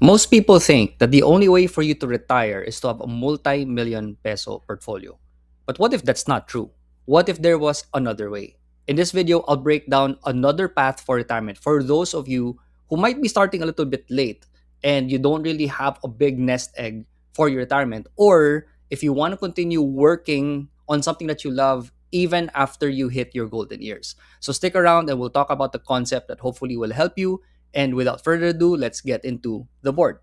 Most people think that the only way for you to retire is to have a multi-million peso portfolio. But what if that's not true? What if there was another way? In this video, I'll break down another path for retirement for those of you who might be starting a little bit late and you don't really have a big nest egg for your retirement, or if you want to continue working on something that you love even after you hit your golden years. So stick around and we'll talk about the concept that hopefully will help you. And without further ado, let's get into the board.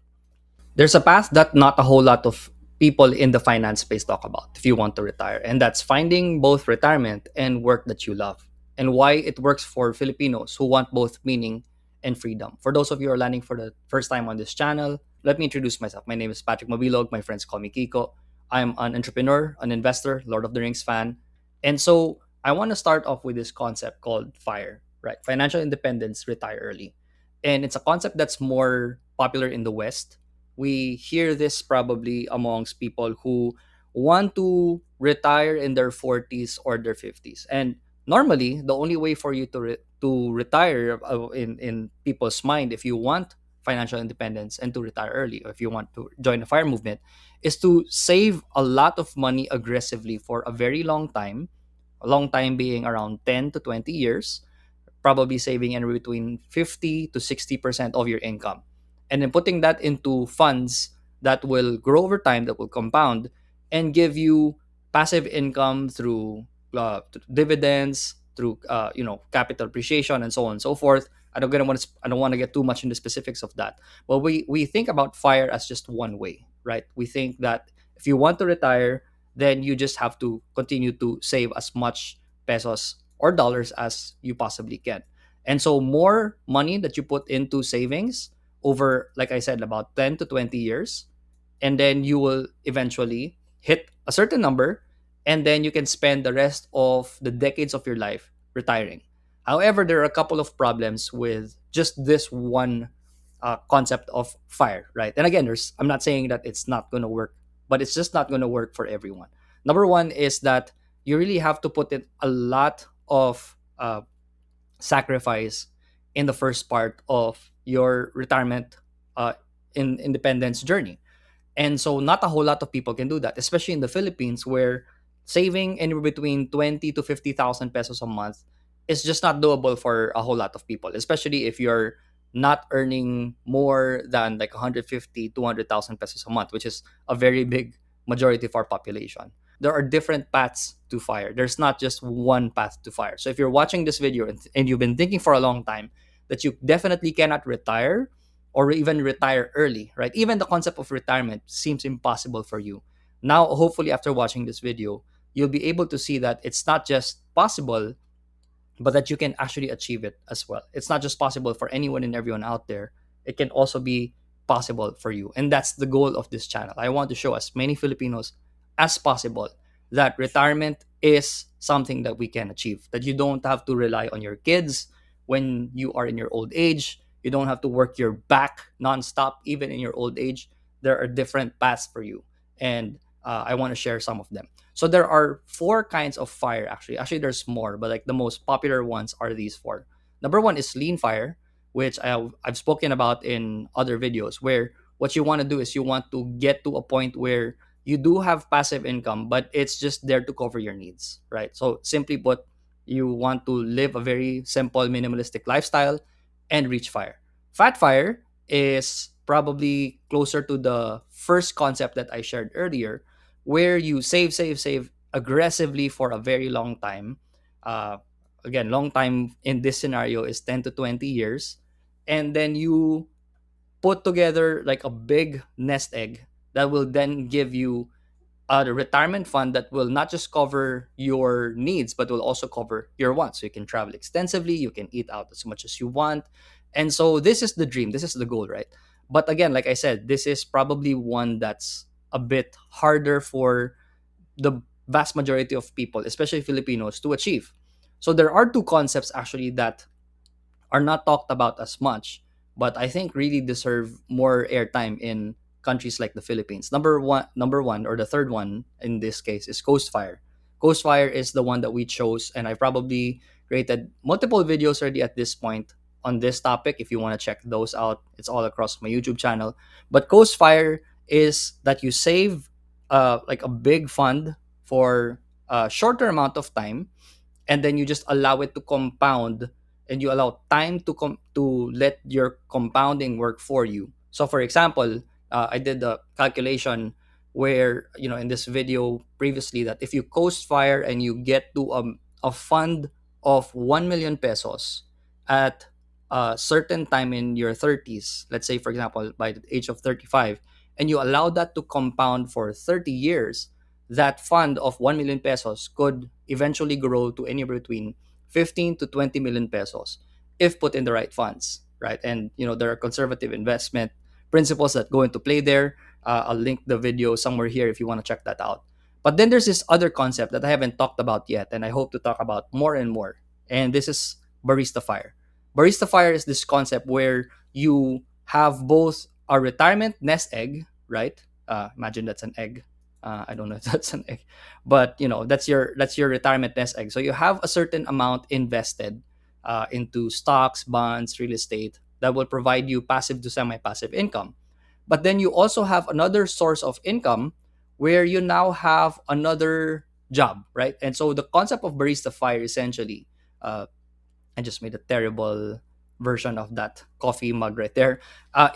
There's a path that not a whole lot of people in the finance space talk about if you want to retire, and that's finding both retirement and work that you love, and why it works for Filipinos who want both meaning and freedom. For those of you who are landing for the first time on this channel, let me introduce myself. My name is Patrick Mabilog. My friends call me Kiko. I'm an entrepreneur, an investor, Lord of the Rings fan. And so I want to start off with this concept called FIRE, right? Financial independence, retire early. And it's a concept that's more popular in the West. We hear this probably amongst people who want to retire in their 40s or their 50s. And normally, the only way for you to retire in people's mind, if you want financial independence and to retire early, or if you want to join the FIRE movement, is to save a lot of money aggressively for a very long time, a long time being around 10 to 20 years, probably saving anywhere between 50 to 60% of your income. And then putting that into funds that will grow over time, that will compound and give you passive income through dividends, through capital appreciation, and so on and so forth. I don't want to get too much into specifics of that, but we think about FIRE as just one way, right? We think that if you want to retire, then you just have to continue to save as much pesos or dollars as you possibly can. And so more money that you put into savings over, like I said, about 10 to 20 years, and then you will eventually hit a certain number, and then you can spend the rest of the decades of your life retiring. However, there are a couple of problems with just this one concept of FIRE, right? And again, I'm not saying that it's not going to work, but it's just not going to work for everyone. Number one is that you really have to put in a lot of sacrifice in the first part of your retirement in independence journey. And so not a whole lot of people can do that, especially in the Philippines, where saving anywhere between 20 to 50,000 pesos a month is just not doable for a whole lot of people, especially if you're not earning more than like 150, 200,000 pesos a month, which is a very big majority of our population. There are different paths to FIRE. There's not just one path to FIRE. So if you're watching this video and you've been thinking for a long time that you definitely cannot retire or even retire early, right? Even the concept of retirement seems impossible for you. Now, hopefully, after watching this video, you'll be able to see that it's not just possible, but that you can actually achieve it as well. It's not just possible for anyone and everyone out there. It can also be possible for you. And that's the goal of this channel. I want to show as many Filipinos as possible that retirement is something that we can achieve, that you don't have to rely on your kids when you are in your old age. You don't have to work your back nonstop, even in your old age. There are different paths for you. And I want to share some of them. So there are four kinds of FIRE, actually. Actually, there's more, but like the most popular ones are these four. Number one is lean FIRE, which I've spoken about in other videos, where what you want to do is you want to get to a point where you do have passive income, but it's just there to cover your needs, right? So simply put, you want to live a very simple, minimalistic lifestyle and reach FIRE. Fat FIRE is probably closer to the first concept that I shared earlier, where you save aggressively for a very long time. Uh, Again, long time in this scenario is 10 to 20 years. And then you put together like a big nest egg that will then give you a retirement fund that will not just cover your needs, but will also cover your wants. So you can travel extensively, you can eat out as much as you want. And so this is the dream, this is the goal, right? But again, like I said, this is probably one that's a bit harder for the vast majority of people, especially Filipinos, to achieve. So there are two concepts actually that are not talked about as much, but I think really deserve more airtime in countries like the Philippines. Number one, or the third one in this case, is Coast Fire. Coast Fire is the one that we chose, and I probably created multiple videos already at this point on this topic. If you want to check those out, it's all across my YouTube channel. But Coast Fire is that you save like a big fund for a shorter amount of time, and then you just allow it to compound, and you allow time to let your compounding work for you. So for example, I did the calculation where, in this video previously, that if you Coast Fire and you get to a fund of 1 million pesos at a certain time in your 30s, let's say for example by the age of 35, and you allow that to compound for 30 years, that fund of 1 million pesos could eventually grow to anywhere between 15 to 20 million pesos if put in the right funds, right? And there are conservative investment principles that go into play there. I'll link the video somewhere here if you want to check that out. But then there's this other concept that I haven't talked about yet, and I hope to talk about more and more. And this is Barista Fire. Barista Fire is this concept where you have both a retirement nest egg, right? Imagine that's an egg. I don't know if that's an egg, but that's your retirement nest egg. So you have a certain amount invested into stocks, bonds, real estate that will provide you passive to semi-passive income. But then you also have another source of income where you now have another job, right? And so the concept of Barista Fire essentially, uh, I just made a terrible version of that coffee mug right there.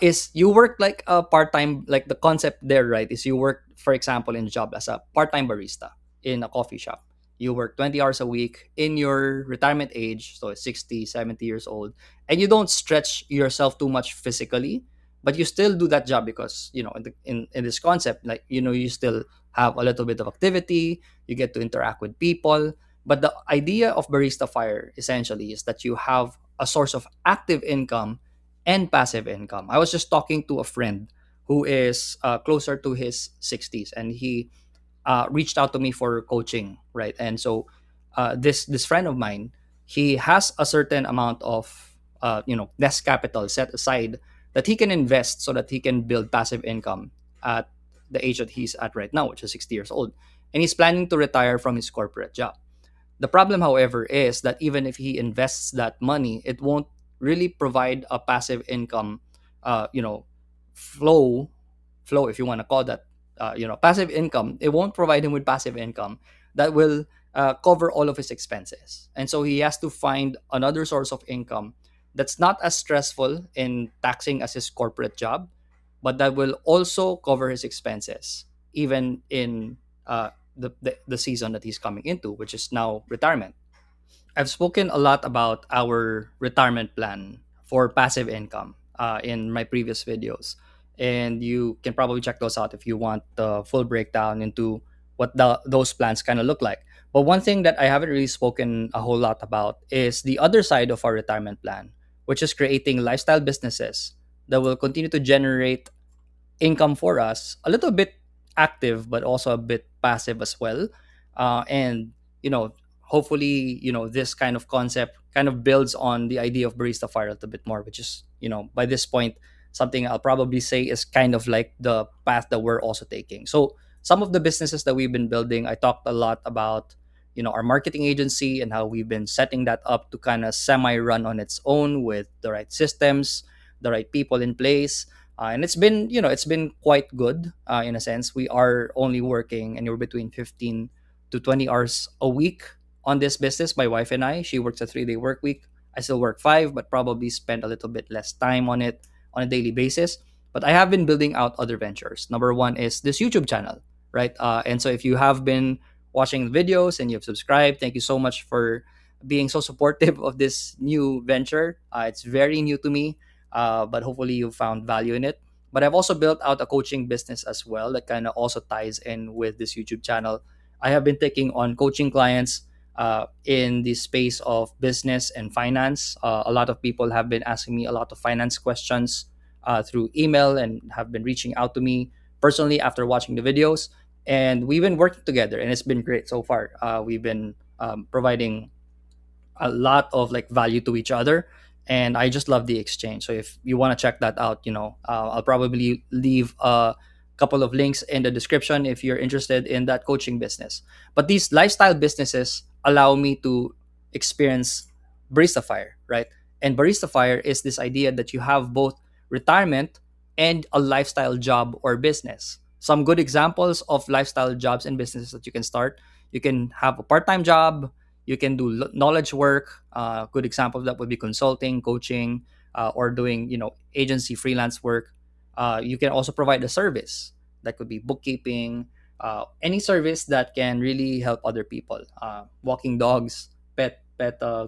Is you work like a part time, like the concept there, right? Is you work, for example, in a job as a part time barista in a coffee shop. You work 20 hours a week in your retirement age, so 60, 70 years old, and you don't stretch yourself too much physically, but you still do that job because, in this concept, like, you still have a little bit of activity, you get to interact with people. But the idea of Barista Fire essentially is that you have a source of active income and passive income. I was just talking to a friend who is closer to his 60s, and he reached out to me for coaching, right? And so this friend of mine, he has a certain amount of nest capital set aside that he can invest so that he can build passive income at the age that he's at right now, which is 60 years old, and he's planning to retire from his corporate job. The problem, however, is that even if he invests that money, it won't really provide a passive income, uh, you know, flow, if you want to call that, passive income. It won't provide him with passive income that will cover all of his expenses. And so he has to find another source of income that's not as stressful in taxing as his corporate job, but that will also cover his expenses, even in the season that he's coming into, which is now retirement. I've spoken a lot about our retirement plan for passive income in my previous videos, and you can probably check those out if you want the full breakdown into what those plans kind of look like. But one thing that I haven't really spoken a whole lot about is the other side of our retirement plan, which is creating lifestyle businesses that will continue to generate income for us, a little bit active but also a bit passive as well. And you know hopefully this kind of concept kind of builds on the idea of Barista Fire a little bit more, which is, by this point, something I'll probably say is kind of like the path that we're also taking. So some of the businesses that we've been building, I talked a lot about our marketing agency and how we've been setting that up to kind of semi run on its own with the right systems, the right people in place. And it's been quite good, in a sense. We are only working anywhere between 15 to 20 hours a week on this business. My wife and I, she works a 3-day work week. I still work 5, but probably spend a little bit less time on it on a daily basis. But I have been building out other ventures. Number one is this YouTube channel, right? And so if you have been watching the videos and you've subscribed, thank you so much for being so supportive of this new venture. It's very new to me, but hopefully you found value in it. But I've also built out a coaching business as well that kind of also ties in with this YouTube channel. I have been taking on coaching clients in the space of business and finance. A lot of people have been asking me a lot of finance questions through email and have been reaching out to me personally after watching the videos. And we've been working together, and it's been great so far. We've been providing a lot of like value to each other, and I just love the exchange. So if you want to check that out, I'll probably leave a couple of links in the description if you're interested in that coaching business. But these lifestyle businesses allow me to experience Barista Fire, right? And Barista Fire is this idea that you have both retirement and a lifestyle job or business. Some good examples of lifestyle jobs and businesses that you can start: you can have a part-time job, you can do knowledge work. Good example of that would be consulting, coaching, or doing, agency freelance work. You can also provide a service that could be bookkeeping, any service that can really help other people, walking dogs, pet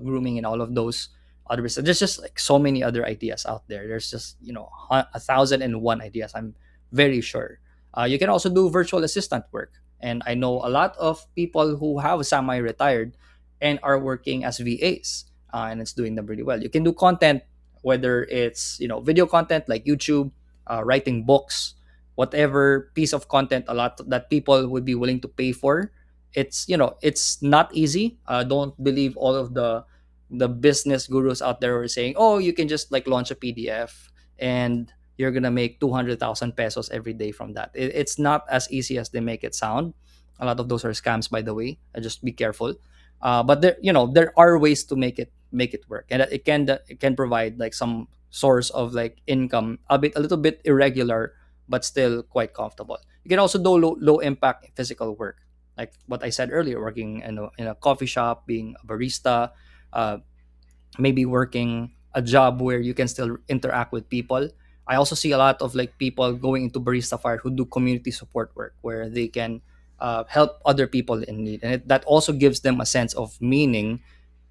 grooming, and all of those other business. There's just like so many other ideas out there. There's just, 1,001 ideas, I'm very sure. You can also do virtual assistant work, and I know a lot of people who have semi-retired and are working as VAs, and it's doing them really well. You can do content, whether it's, video content like YouTube, writing books, whatever piece of content a lot that people would be willing to pay for. It's not easy. Don't believe all of the business gurus out there who are saying, oh, you can just like launch a PDF and you're gonna make 200,000 pesos every day from that. It's not as easy as they make it sound. A lot of those are scams, by the way. Just be careful. But there are ways to make it work, and it can provide like some source of like income, a little bit irregular, but still quite comfortable. You can also do low impact physical work, like what I said earlier, working in a coffee shop, being a barista, uh, maybe working a job where you can still interact with people. I also see a lot of like people going into Barista Fire who do community support work where they can help other people in need, and that also gives them a sense of meaning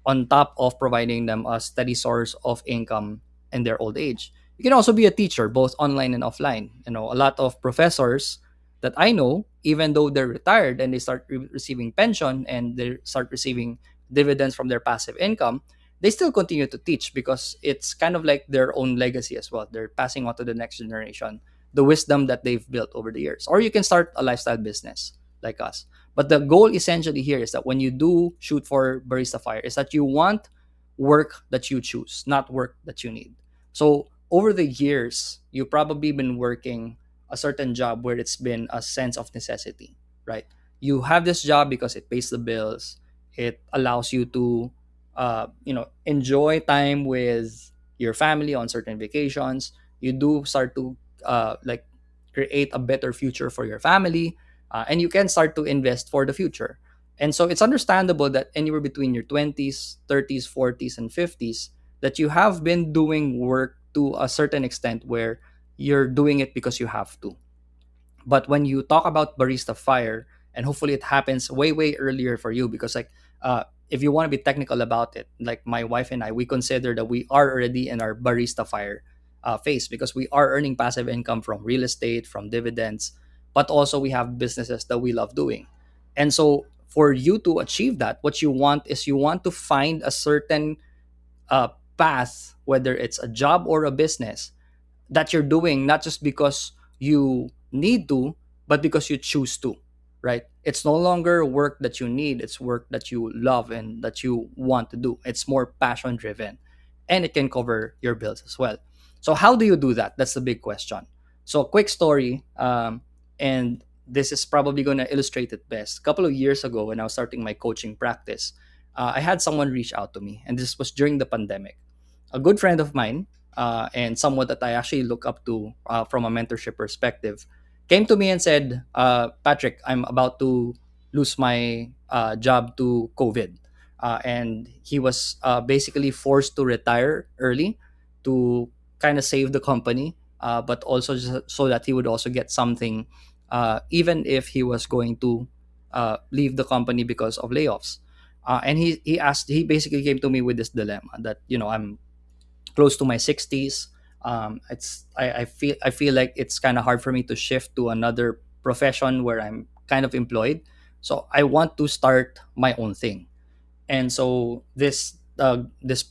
on top of providing them a steady source of income in their old age. You can also be a teacher, both online and offline. A lot of professors that I know, even though they're retired and they start receiving pension and they start receiving dividends from their passive income, they still continue to teach because it's kind of like their own legacy as well. They're passing on to the next generation the wisdom that they've built over the years. Or you can start a lifestyle business like us. But the goal essentially here is that when you do shoot for Barista Fire, is that you want work that you choose, not work that you need. So over the years, you've probably been working a certain job where it's been a sense of necessity, right? You have this job because it pays the bills. It allows you to, enjoy time with your family on certain vacations. You do start to like create a better future for your family, and you can start to invest for the future. And so it's understandable that anywhere between your 20s, 30s, 40s, and 50s, that you have been doing work to a certain extent where you're doing it because you have to. But when you talk about Barista Fire, and hopefully it happens way, way earlier for you, because like, if you want to be technical about it, like my wife and I, we consider that we are already in our Barista Fire phase, because we are earning passive income from real estate, from dividends, but also we have businesses that we love doing. And so for you to achieve that, what you want is you want to find a certain path, whether it's a job or a business, that you're doing not just because you need to, but because you choose to, right? It's no longer work that you need, it's work that you love and that you want to do. It's more passion driven, and it can cover your bills as well. So, how do you do that? That's the big question. So, quick story, and this is probably going to illustrate it best. A couple of years ago, when I was starting my coaching practice, I had someone reach out to me, and this was during the pandemic. A good friend of mine, and someone that I actually look up to from a mentorship perspective, came to me and said, Patrick, I'm about to lose my job to COVID. And he was basically forced to retire early to kind of save the company, but also just so that he would also get something, even if he was going to leave the company because of layoffs. And he basically came to me with this dilemma that, I'm close to my 60s. I feel like it's kind of hard for me to shift to another profession where I'm kind of employed. So I want to start my own thing. And so this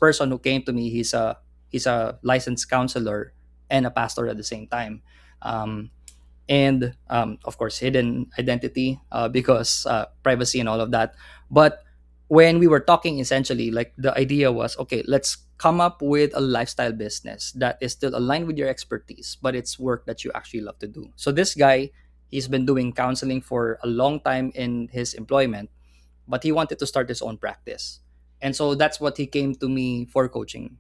person who came to me, he's a licensed counselor and a pastor at the same time. And of course hidden identity, because privacy and all of that. But when we were talking, essentially, like, the idea was, okay, let's come up with a lifestyle business that is still aligned with your expertise, but it's work that you actually love to do. So this guy, he's been doing counseling for a long time in his employment, but he wanted to start his own practice. And so that's what he came to me for coaching.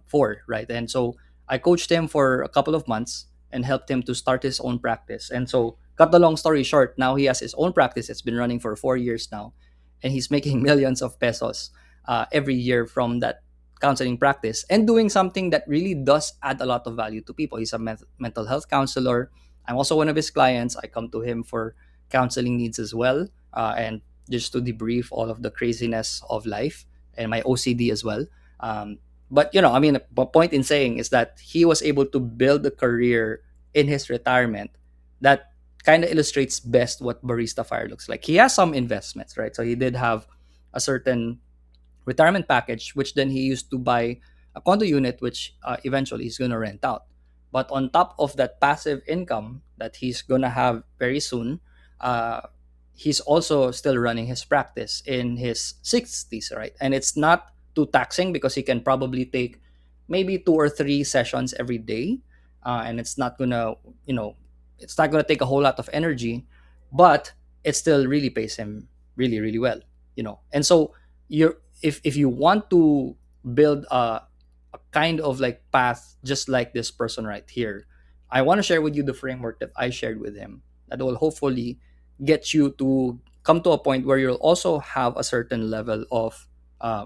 for, right? And so I coached him for a couple of months and helped him to start his own practice. And so, cut the long story short, now he has his own practice. It's been running for 4 years now, and he's making millions of pesos every year from that counseling practice and doing something that really does add a lot of value to people. He's a mental health counselor. I'm also one of his clients. I come to him for counseling needs as well, and just to debrief all of the craziness of life and my OCD as well. But I mean, the point in saying is that he was able to build a career in his retirement that kind of illustrates best what Barista Fire looks like. He has some investments, right? So he did have a certain retirement package, which then he used to buy a condo unit, which eventually he's going to rent out. But on top of that passive income that he's going to have very soon, uh, he's also still running his practice in his 60s, right? And it's not too taxing because he can probably take maybe 2 or 3 sessions every day. And it's not going to, it's not going to take a whole lot of energy, but it still really pays him really, really well, And so you're if you want to build a kind of like path just like this person right here, I want to share with you the framework that I shared with him that will hopefully get you to come to a point where you'll also have a certain level of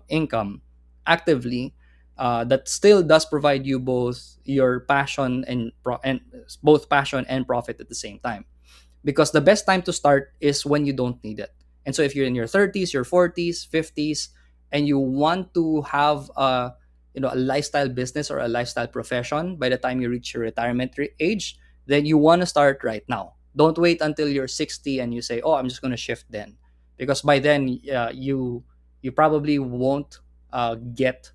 income actively, that still does provide you both your passion and both passion and profit at the same time, because the best time to start is when you don't need it. And so if you're in your 30s, your 40s, 50s, and you want to have a lifestyle business or a lifestyle profession by the time you reach your retirement age, then you want to start right now. Don't wait until you're 60 and you say, "Oh, I'm just going to shift then," because by then you probably won't get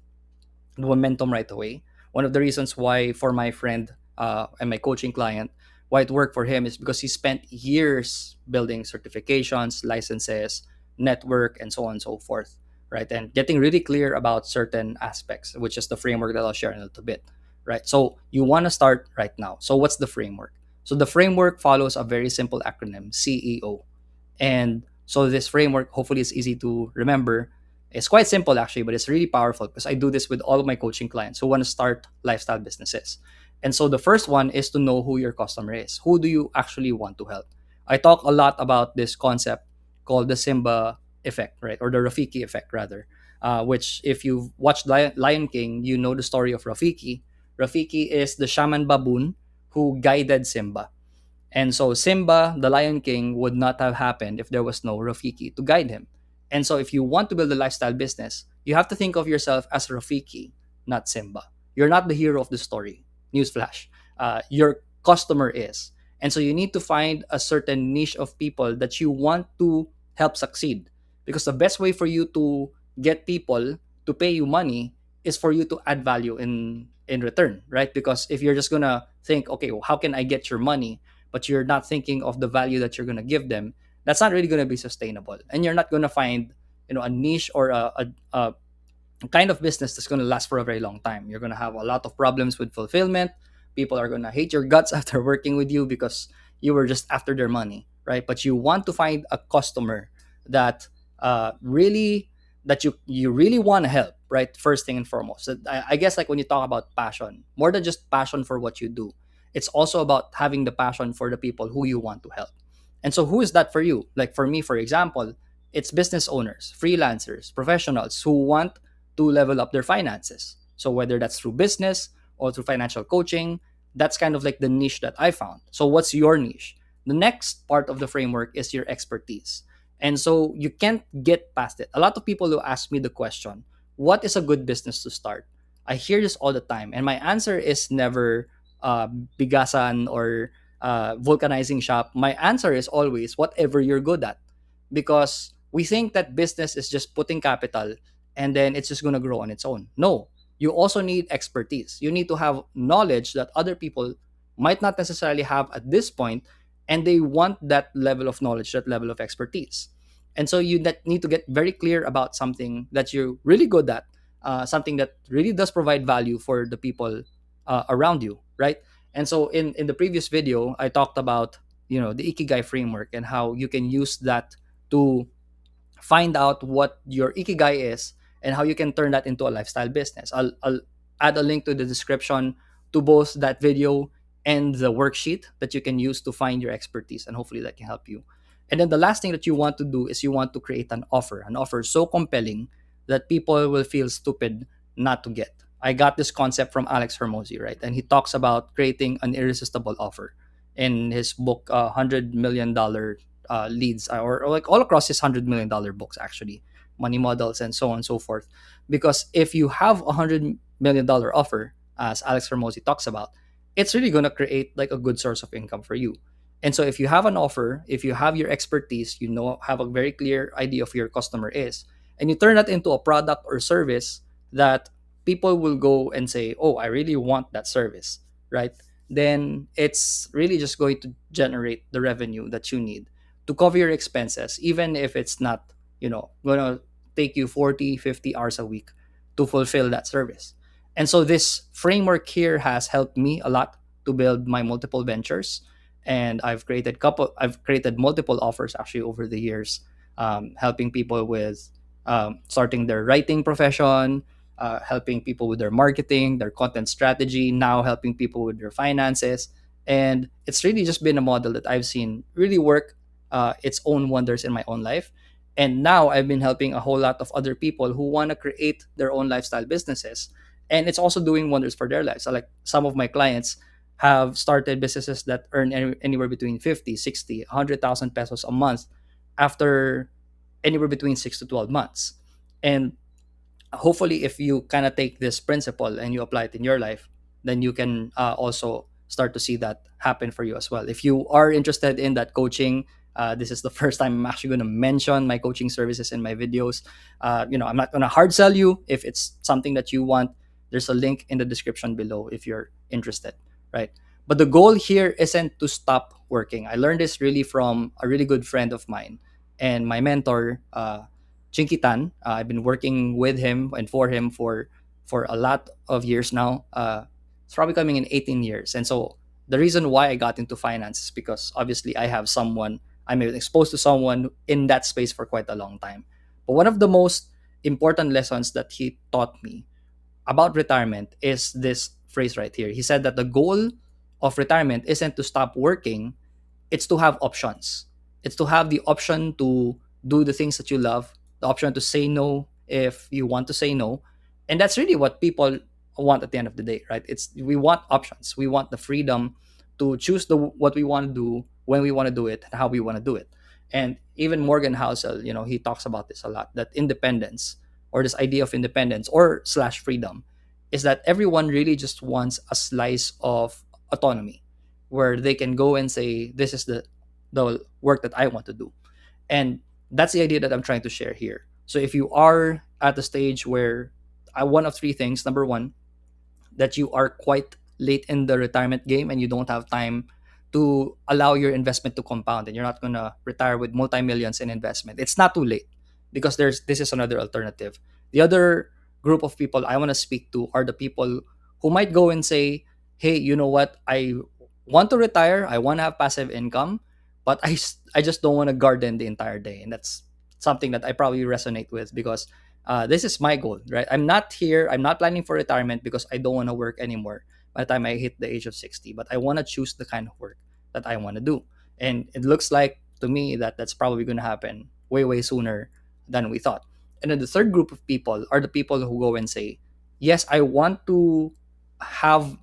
momentum right away. One of the reasons why for my friend and my coaching client, why it worked for him is because he spent years building certifications, licenses, network, and so on and so forth, right? And getting really clear about certain aspects, which is the framework that I'll share in a little bit, right? So you want to start right now. So what's the framework? So the framework follows a very simple acronym, CEO. And so this framework, hopefully, is easy to remember. It's quite simple actually, but it's really powerful because I do this with all of my coaching clients who want to start lifestyle businesses. And so the first one is to know who your customer is. Who do you actually want to help? I talk a lot about this concept called the Simba effect, right? Or the Rafiki effect, rather. Which, if you've watched Lion King, you know the story of Rafiki. Rafiki is the shaman baboon who guided Simba. And so Simba, the Lion King, would not have happened if there was no Rafiki to guide him. And so if you want to build a lifestyle business, you have to think of yourself as Rafiki, not Simba. You're not the hero of the story. Newsflash. Your customer is. And so you need to find a certain niche of people that you want to help succeed. Because the best way for you to get people to pay you money is for you to add value in return, right? Because if you're just gonna think, okay, well, how can I get your money? But you're not thinking of the value that you're going to give them, that's not really going to be sustainable. And you're not going to find, a niche or a kind of business that's going to last for a very long time. You're going to have a lot of problems with fulfillment. People are going to hate your guts after working with you because you were just after their money, right? But you want to find a customer that really that you really want to help, right? First thing and foremost. So I guess like when you talk about passion, more than just passion for what you do, it's also about having the passion for the people who you want to help. And so who is that for you? Like for me, for example, it's business owners, freelancers, professionals who want to level up their finances. So whether that's through business or through financial coaching, that's kind of like the niche that I found. So what's your niche? The next part of the framework is your expertise. And so you can't get past it. A lot of people who ask me the question, what is a good business to start? I hear this all the time. And my answer is never bigasan or vulcanizing shop. My answer is always whatever you're good at. Because we think that business is just putting capital and then it's just going to grow on its own. No, you also need expertise. You need to have knowledge that other people might not necessarily have at this point, and they want that level of knowledge, that level of expertise. And so you need to get very clear about something that you're really good at, something that really does provide value for the people around you, right? And so in the previous video, I talked about the Ikigai framework and how you can use that to find out what your Ikigai is and how you can turn that into a lifestyle business. I'll add a link to the description to both that video and the worksheet that you can use to find your expertise, and hopefully that can help you. And then the last thing that you want to do is you want to create an offer so compelling that people will feel stupid not to get. I got this concept from Alex Hermosi, right? And he talks about creating an irresistible offer in his book, $100 million leads, or like all across his $100 million books, actually, money models and so on and so forth. Because if you have $100 million offer, as Alex Hermosi talks about, it's really gonna create like a good source of income for you. And so if you have an offer, if you have your expertise, you know, have a very clear idea of who your customer is, and you turn that into a product or service that people will go and say, "Oh, I really want that service," right? Then it's really just going to generate the revenue that you need to cover your expenses, even if it's not, going to take you 40, 50 hours a week to fulfill that service. And so this framework here has helped me a lot to build my multiple ventures, and I've created multiple offers actually over the years, helping people with starting their writing profession, helping people with their marketing, their content strategy, now helping people with their finances. And it's really just been a model that I've seen really work its own wonders in my own life. And now I've been helping a whole lot of other people who want to create their own lifestyle businesses. And it's also doing wonders for their lives. So like some of my clients have started businesses that earn anywhere between 50, 60, 100,000 pesos a month after anywhere between 6 to 12 months. And hopefully if you kind of take this principle and you apply it in your life, then you can also start to see that happen for you as well. If you are interested in that coaching, this is the first time I'm actually going to mention my coaching services in my videos. I'm not going to hard sell you. If it's something that you want, there's a link in the description below if you're interested, right? But the goal here isn't to stop working. I learned this really from a really good friend of mine and my mentor, Chinky Tan. I've been working with him and for him for a lot of years now. It's probably coming in 18 years. And so the reason why I got into finance is because obviously I'm exposed to someone in that space for quite a long time. But one of the most important lessons that he taught me about retirement is this phrase right here. He said that the goal of retirement isn't to stop working, it's to have options. It's to have the option to do the things that you love, the option to say no if you want to say no. And that's really what people want at the end of the day, right? It's we want options. We want the freedom to choose what we want to do, when we want to do it, and how we want to do it. And even Morgan Housel, he talks about this a lot, that independence, or this idea of independence or slash freedom, is that everyone really just wants a slice of autonomy where they can go and say, this is the work that I want to do. And that's the idea that I'm trying to share here. So if you are at the stage where one of three things: number one, that you are quite late in the retirement game and you don't have time to allow your investment to compound, and you're not going to retire with multi-millions in investment. It's not too late, because this is another alternative. The other group of people I want to speak to are the people who might go and say, hey, you know what, I want to retire, I want to have passive income, but I just don't want to garden the entire day. And that's something that I probably resonate with, because this is my goal, right? I'm not planning for retirement because I don't want to work anymore by the time I hit the age of 60, but I want to choose the kind of work that I want to do. And it looks like to me that that's probably going to happen way, way sooner than we thought. And then the third group of people are the people who go and say, yes, I want to have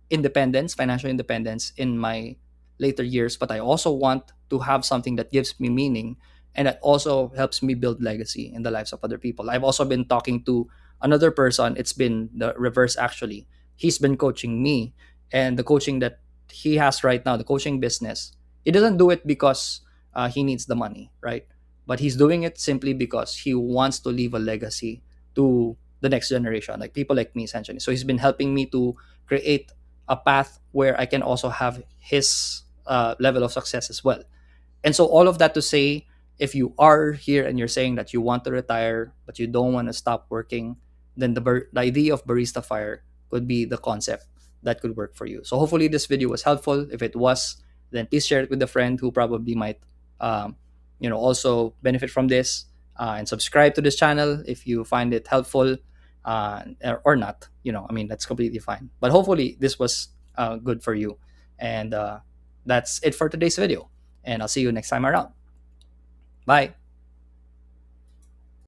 independence, financial independence in my later years, but I also want to have something that gives me meaning and that also helps me build legacy in the lives of other people. I've also been talking to another person. It's been the reverse, actually. He's been coaching me, and the coaching that he has right now, the coaching business, he doesn't do it because he needs the money, right? But he's doing it simply because he wants to leave a legacy to the next generation, like people like me, essentially. So he's been helping me to create a path where I can also have his level of success as well. And so all of that to say, if you are here and you're saying that you want to retire but you don't want to stop working, then the idea of Barista Fire could be the concept that could work for you. So hopefully this video was helpful. If it was, then please share it with a friend who probably might also benefit from this, and subscribe to this channel if you find it helpful. or not. I mean, that's completely fine. But hopefully, this was good for you. And that's it for today's video. And I'll see you next time around. Bye.